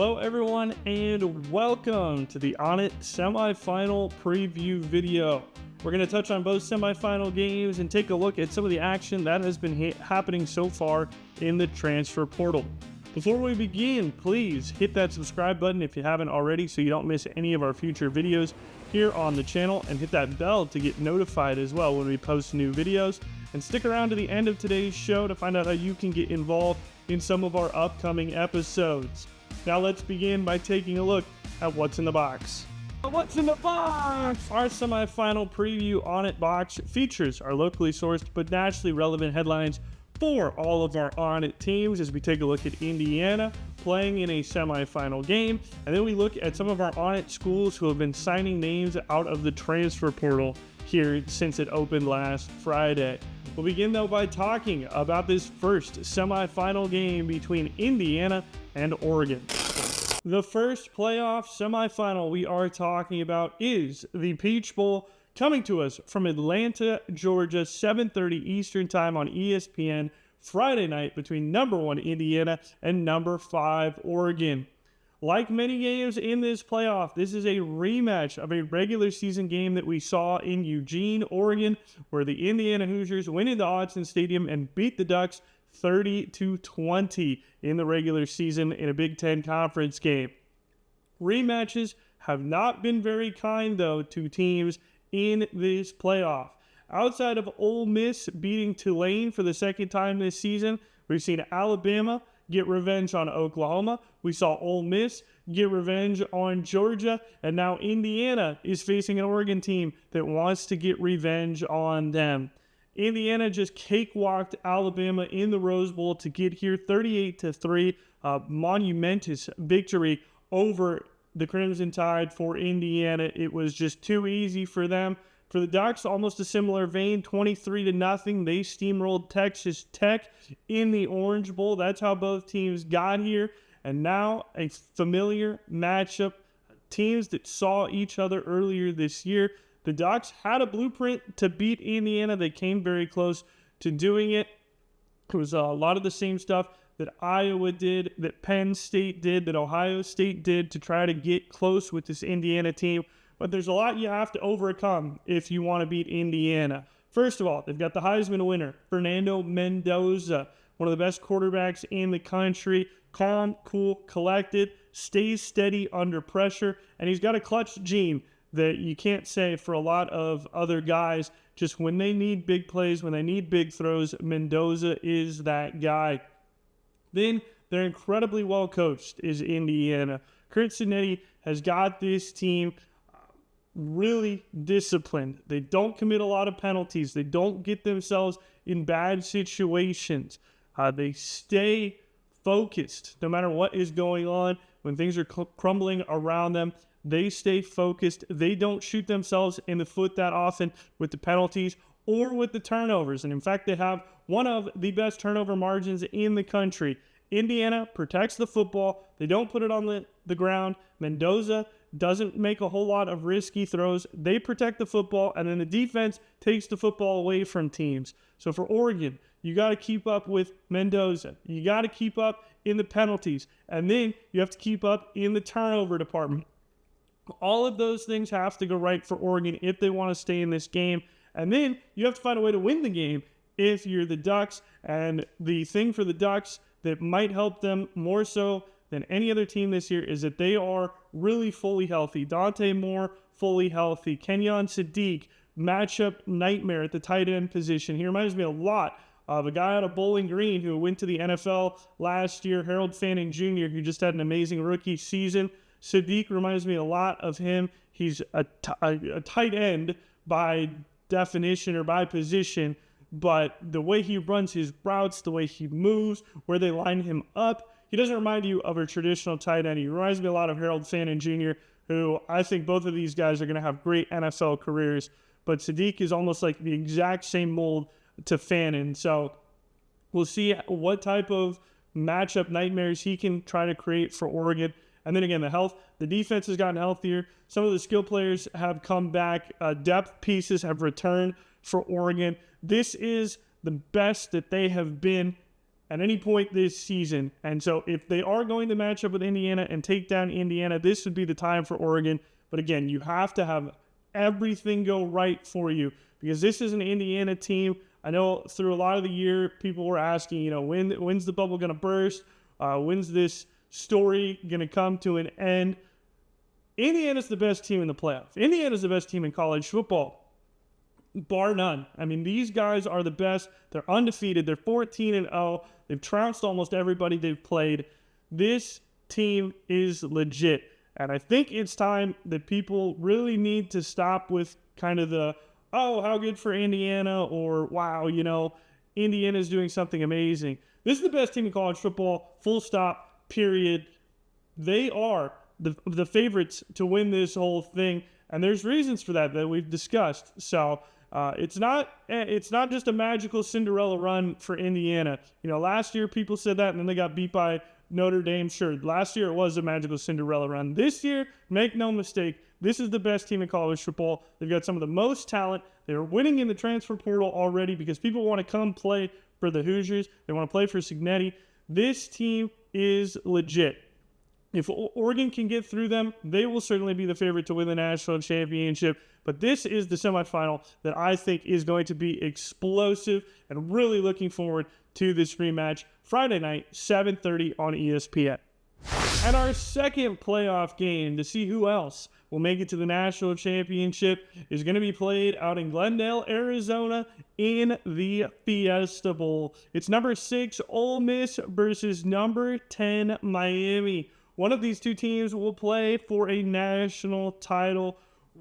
Hello everyone and welcome to the ONIT semifinal preview video. We're going to touch on both semifinal games and take a look at some of the action that has been happening so far in the transfer portal. Before we begin, please hit that subscribe button if you haven't already so you don't miss any of our future videos here on the channel, and hit that bell to get notified as well when we post new videos. And stick around to the end of today's show to find out how you can get involved in some of our upcoming episodes. Now let's begin by taking a look at what's in the box. What's in the box? Our semifinal preview ONIT box features our locally sourced but nationally relevant headlines for all of our ONIT teams as we take a look at Indiana playing in a semifinal game, and then we look at some of our ONIT schools who have been signing names out of the transfer portal here since it opened last Friday. We'll begin though by talking about this first semifinal game between Indiana and Oregon. The first playoff semifinal we are talking about is the Peach Bowl, coming to us from Atlanta, Georgia, 7:30 Eastern Time on ESPN Friday night between number 1 Indiana and number 5 Oregon. Like many games in this playoff, this is a rematch of a regular season game that we saw in Eugene, Oregon, where the Indiana Hoosiers went into Autzen Stadium and beat the Ducks 30-20 in the regular season in a Big Ten conference game. Rematches have not been very kind, though, to teams in this playoff. Outside of Ole Miss beating Tulane for the second time this season, we've seen Alabama get revenge on Oklahoma. We saw Ole Miss get revenge on Georgia, and now Indiana is facing an Oregon team that wants to get revenge on them. Indiana just cakewalked Alabama in the Rose Bowl to get here 38-3, a monumentous victory over the Crimson Tide for Indiana. It was just too easy for them. For the Ducks, almost a similar vein, 23-0. They steamrolled Texas Tech in the Orange Bowl. That's how both teams got here. And now a familiar matchup, teams that saw each other earlier this year. The Ducks had a blueprint to beat Indiana. They came very close to doing it. It was a lot of the same stuff that Iowa did, that Penn State did, that Ohio State did to try to get close with this Indiana team. But there's a lot you have to overcome if you want to beat Indiana. First of all, they've got the Heisman winner, Fernando Mendoza, one of the best quarterbacks in the country. Calm, cool, collected, stays steady under pressure, and he's got a clutch gene that you can't say for a lot of other guys. Just when they need big plays, when they need big throws, Mendoza is that guy. Then they're incredibly well coached is Indiana. Kurt Cinetti has got this team really disciplined. They don't commit a lot of penalties. They don't get themselves in bad situations. They stay focused no matter what is going on. When things are crumbling around them, they stay focused. They don't shoot themselves in the foot that often with the penalties or with the turnovers. And in fact, they have one of the best turnover margins in the country. Indiana protects the football. They don't put it on the ground. Mendoza doesn't make a whole lot of risky throws. They protect the football, and then the defense takes the football away from teams. So for Oregon, you got to keep up with Mendoza. You got to keep up in the penalties, and then you have to keep up in the turnover department. All of those things have to go right for Oregon if they want to stay in this game. And then you have to find a way to win the game if you're the Ducks. And the thing for the Ducks that might help them more so than any other team this year is that they are really fully healthy. Dante Moore, fully healthy. Kenyon Sadiq, matchup nightmare at the tight end position. He reminds me a lot of a guy out of Bowling Green who went to the NFL last year, Harold Fanning Jr., who just had an amazing rookie season. Sadiq reminds me a lot of him. He's a tight end by definition or by position, but the way he runs his routes, the way he moves, where they line him up, he doesn't remind you of a traditional tight end. He reminds me a lot of Harold Fanning Jr., who I think both of these guys are going to have great NFL careers, but Sadiq is almost like the exact same mold to Fanning. So we'll see what type of matchup nightmares he can try to create for Oregon. And then again, the defense has gotten healthier. Some of the skill players have come back. Depth pieces have returned for Oregon. This is the best that they have been at any point this season. And so if they are going to match up with Indiana and take down Indiana, this would be the time for Oregon. But again, you have to have everything go right for you, because this is an Indiana team. I know through a lot of the year, people were asking, you know, when's the bubble going to burst? When's this story going to come to an end? Indiana's the best team in the playoff. Indiana's the best team in college football, bar none. I mean, these guys are the best. They're undefeated. They're 14-0. They've trounced almost everybody they've played. This team is legit. And I think it's time that people really need to stop with kind of the, oh, how good for Indiana, or wow, you know, Indiana's doing something amazing. This is the best team in college football, full stop, period. They are the favorites to win this whole thing, and there's reasons for that we've discussed. So it's not just a magical Cinderella run for Indiana. You know, last year people said that, and then they got beat by Notre Dame. Sure, last year it was a magical Cinderella run. This year, make no mistake, this is the best team in college football. They've got some of the most talent. They're winning in the transfer portal already because people want to come play for the Hoosiers. They want to play for Cignetti. This team is legit. If Oregon can get through them, they will certainly be the favorite to win the national championship. But this is the semifinal that I think is going to be explosive, and really looking forward to this rematch Friday night, 7:30 on ESPN. And our second playoff game to see who else will make it to the national championship is going to be played out in Glendale, Arizona in the Fiesta Bowl. It's number 6 Ole Miss versus number 10 Miami. One of these two teams will play for a national title.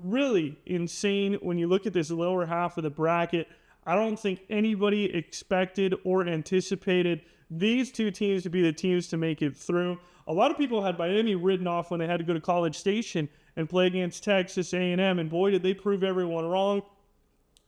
Really insane when you look at this lower half of the bracket. I don't think anybody expected or anticipated these two teams to be the teams to make it through. A lot of people had Miami written off when they had to go to College Station and play against Texas A&M, and boy, did they prove everyone wrong.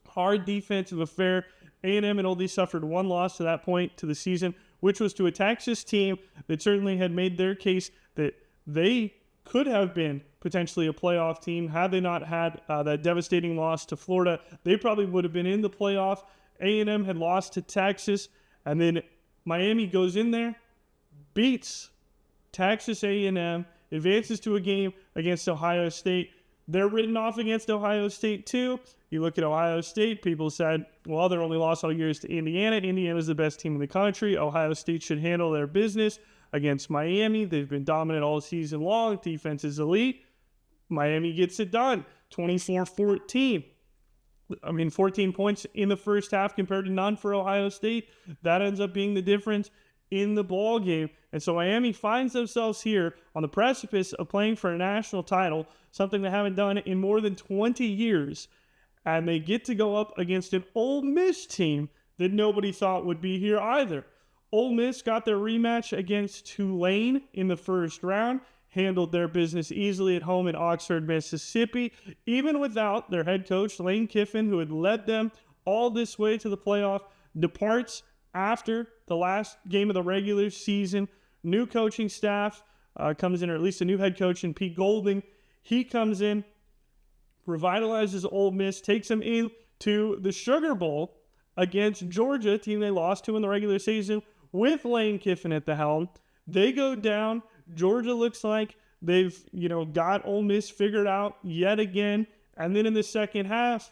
Hard defensive affair. A&M had only suffered one loss to that point to the season, which was to a Texas team that certainly had made their case that they could have been potentially a playoff team had they not had that devastating loss to Florida. They probably would have been in the playoff. A&M had lost to Texas, and then Miami goes in there, beats Texas A&M, advances to a game against Ohio State. They're written off against Ohio State too. You look at Ohio State, people said, well, their only loss all year is to Indiana. Indiana's the best team in the country. Ohio State should handle their business against Miami. They've been dominant all season long. Defense is elite. Miami gets it done, 24-14. 14 points in the first half compared to none for Ohio State. That ends up being the difference in the ball game. And so Miami finds themselves here on the precipice of playing for a national title, something they haven't done in more than 20 years. And they get to go up against an Ole Miss team that nobody thought would be here either. Ole Miss got their rematch against Tulane in the first round, handled their business easily at home in Oxford, Mississippi, even without their head coach, Lane Kiffin, who had led them all this way to the playoff, departs after the last game of the regular season. New coaching staff comes in, or at least a new head coach in Pete Golding. He comes in, revitalizes Ole Miss, takes them into the Sugar Bowl against Georgia, a team they lost to in the regular season, with Lane Kiffin at the helm. They go down. Georgia looks like they've, got Ole Miss figured out yet again. And then in the second half,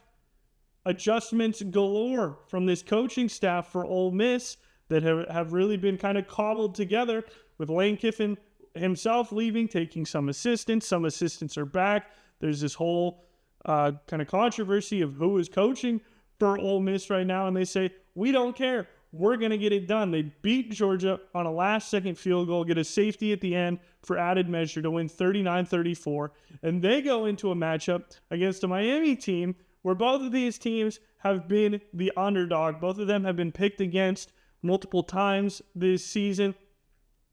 adjustments galore from this coaching staff for Ole Miss that have really been kind of cobbled together, with Lane Kiffin himself leaving, taking some assistants. Some assistants are back. There's this whole kind of controversy of who is coaching for Ole Miss right now, and they say, we don't care. We're going to get it done. They beat Georgia on a last-second field goal, get a safety at the end for added measure to win 39-34, and they go into a matchup against a Miami team where both of these teams have been the underdog. Both of them have been picked against multiple times this season.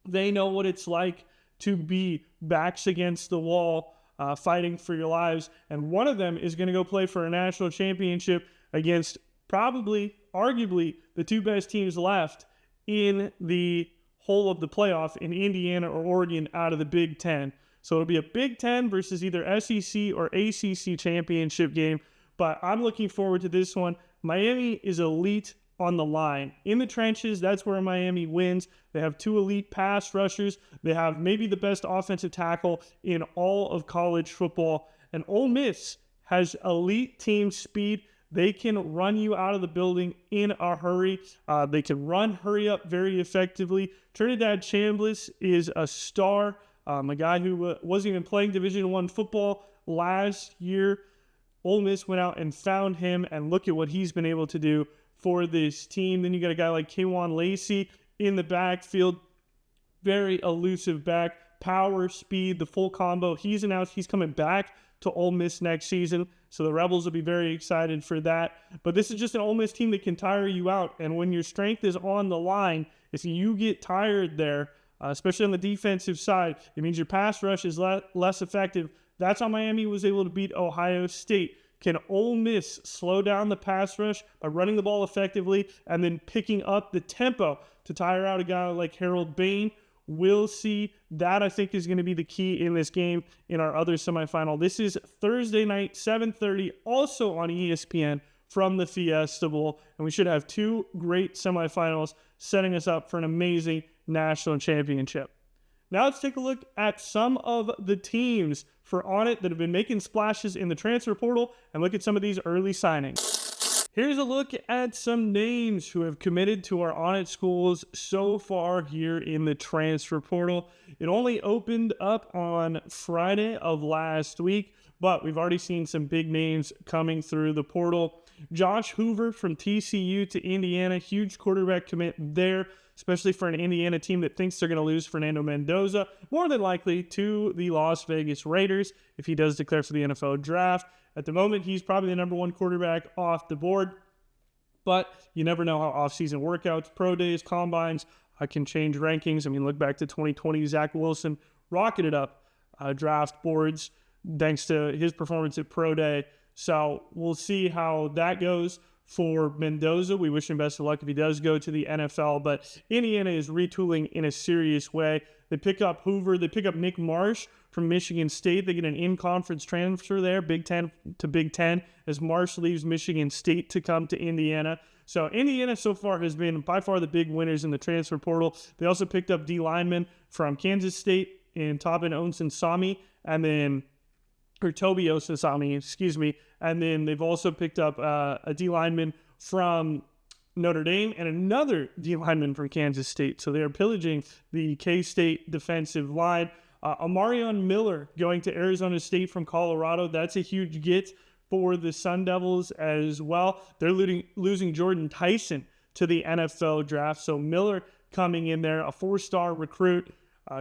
They know what it's like to be backs against the wall, fighting for your lives, and one of them is going to go play for a national championship against arguably the two best teams left in the whole of the playoff in Indiana or Oregon out of the Big Ten. So it'll be a Big Ten versus either SEC or ACC championship game, but I'm looking forward to this one. Miami is elite on the line. In the trenches, that's where Miami wins. They have 2 elite pass rushers. They have maybe the best offensive tackle in all of college football. And Ole Miss has elite team speed. They can run you out of the building in a hurry. They can run, hurry up very effectively. Trinidad Chambliss is a star, a guy who wasn't even playing Division I football last year. Ole Miss went out and found him, and look at what he's been able to do for this team. Then you got a guy like K'Wan Lacey in the backfield, very elusive back, power, speed, the full combo. He's announced he's coming back to Ole Miss next season, so the Rebels will be very excited for that. But this is just an Ole Miss team that can tire you out, and when your strength is on the line, if you get tired there, especially on the defensive side, it means your pass rush is less effective. That's how Miami was able to beat Ohio State. Can Ole Miss slow down the pass rush by running the ball effectively and then picking up the tempo to tire out a guy like Harold Bain? We'll see. That, I think, is going to be the key in this game in our other semifinal. This is Thursday night, 7:30, also on ESPN from the Fiesta Bowl. And we should have 2 great semifinals setting us up for an amazing national championship. Now let's take a look at some of the teams for ONIT that have been making splashes in the transfer portal and look at some of these early signings. Here's a look at some names who have committed to our ONIT schools so far here in the transfer portal. It only opened up on Friday of last week, but we've already seen some big names coming through the portal. Josh Hoover from TCU to Indiana, huge quarterback commit there, especially for an Indiana team that thinks they're going to lose Fernando Mendoza, more than likely to the Las Vegas Raiders if he does declare for the NFL draft. At the moment, he's probably the number 1 quarterback off the board, but you never know how offseason workouts, pro days, combines can change rankings. I mean, look back to 2020, Zach Wilson rocketed up draft boards thanks to his performance at pro day. So we'll see how that goes for Mendoza. We wish him best of luck if he does go to the NFL, but Indiana is retooling in a serious way. They pick up Hoover. They pick up Nick Marsh from Michigan State. They get an in-conference transfer there, Big Ten to Big Ten, as Marsh leaves Michigan State to come to Indiana. So Indiana so far has been by far the big winners in the transfer portal. They also picked up D lineman from Kansas State in Tobin Onsensami, and then Toby Osasami, excuse me. And then they've also picked up a D lineman from Notre Dame and another D lineman from Kansas State. So they are pillaging the K-State defensive line. Amarion Miller going to Arizona State from Colorado. That's a huge get for the Sun Devils as well. They're losing Jordan Tyson to the NFL draft. So Miller coming in there, a 4-star recruit,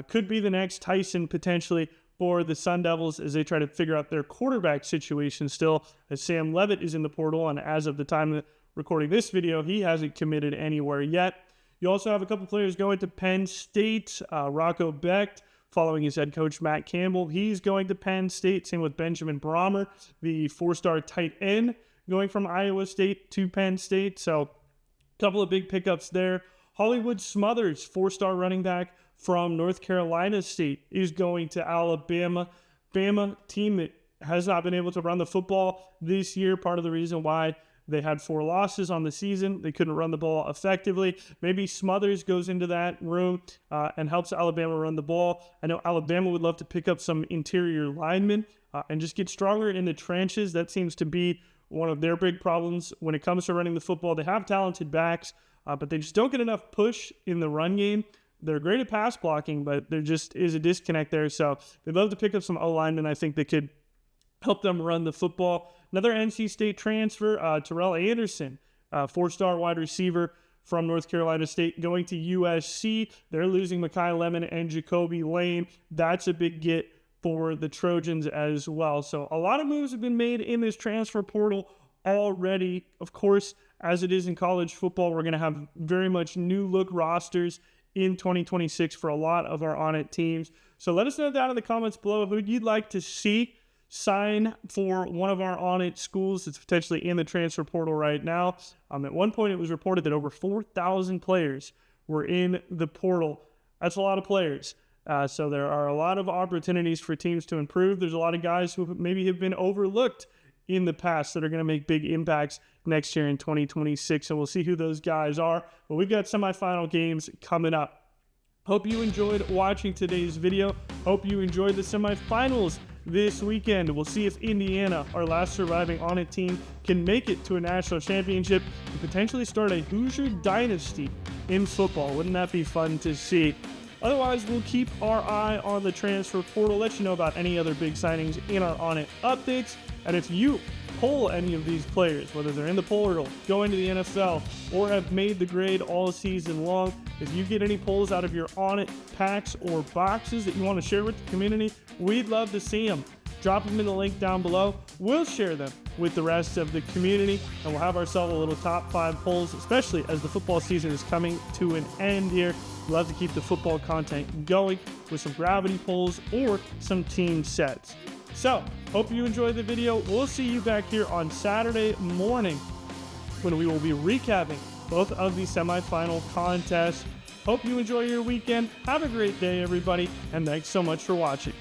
could be the next Tyson potentially for the Sun Devils as they try to figure out their quarterback situation still, as Sam Levitt is in the portal, and as of the time of recording this video, he hasn't committed anywhere yet. You also have a couple players going to Penn State. Rocco Becht, following his head coach Matt Campbell, he's going to Penn State. Same with Benjamin Brahmer, the 4-star tight end, going from Iowa State to Penn State. So a couple of big pickups there. Hollywood Smothers, 4-star running back from North Carolina State, is going to Alabama. Bama, team that has not been able to run the football this year. Part of the reason why they had 4 losses on the season. They couldn't run the ball effectively. Maybe Smothers goes into that room and helps Alabama run the ball. I know Alabama would love to pick up some interior linemen and just get stronger in the trenches. That seems to be one of their big problems when it comes to running the football. They have talented backs, but they just don't get enough push in the run game. They're great at pass blocking, but there just is a disconnect there. So they'd love to pick up some O-linemen. I think they could help them run the football. Another NC State transfer, Terrell Anderson, 4-star wide receiver from North Carolina State, going to USC. They're losing Mekhi Lemon and Jacoby Lane. That's a big get for the Trojans as well. So a lot of moves have been made in this transfer portal already. Of course, as it is in college football, we're going to have very much new look rosters in 2026 for a lot of our ONIT teams. So let us know down in the comments below who you'd like to see sign for one of our ONIT schools that's potentially in the transfer portal right now. At one point, it was reported that over 4,000 players were in the portal. That's a lot of players. So there are a lot of opportunities for teams to improve. There's a lot of guys who maybe have been overlooked in the past that are going to make big impacts next year in 2026. And we'll see who those guys are. But we've got semifinal games coming up. Hope you enjoyed watching today's video. Hope you enjoyed the semifinals this weekend. We'll see if Indiana, our last surviving ONIT team, can make it to a national championship and potentially start a Hoosier dynasty in football. Wouldn't that be fun to see? Otherwise, we'll keep our eye on the transfer portal, let you know about any other big signings in our ONIT updates. And if you pull any of these players, whether they're in the portal, going to the NFL, or have made the grade all season long, if you get any pulls out of your ONIT packs or boxes that you want to share with the community, we'd love to see them. Drop them in the link down below. We'll share them with the rest of the community, and we'll have ourselves a little top 5 pulls, especially as the football season is coming to an end here. We'll have to keep the football content going with some gravity pulls or some team sets. So, hope you enjoyed the video. We'll see you back here on Saturday morning when we will be recapping both of the semifinal contests. Hope you enjoy your weekend. Have a great day, everybody, and thanks so much for watching.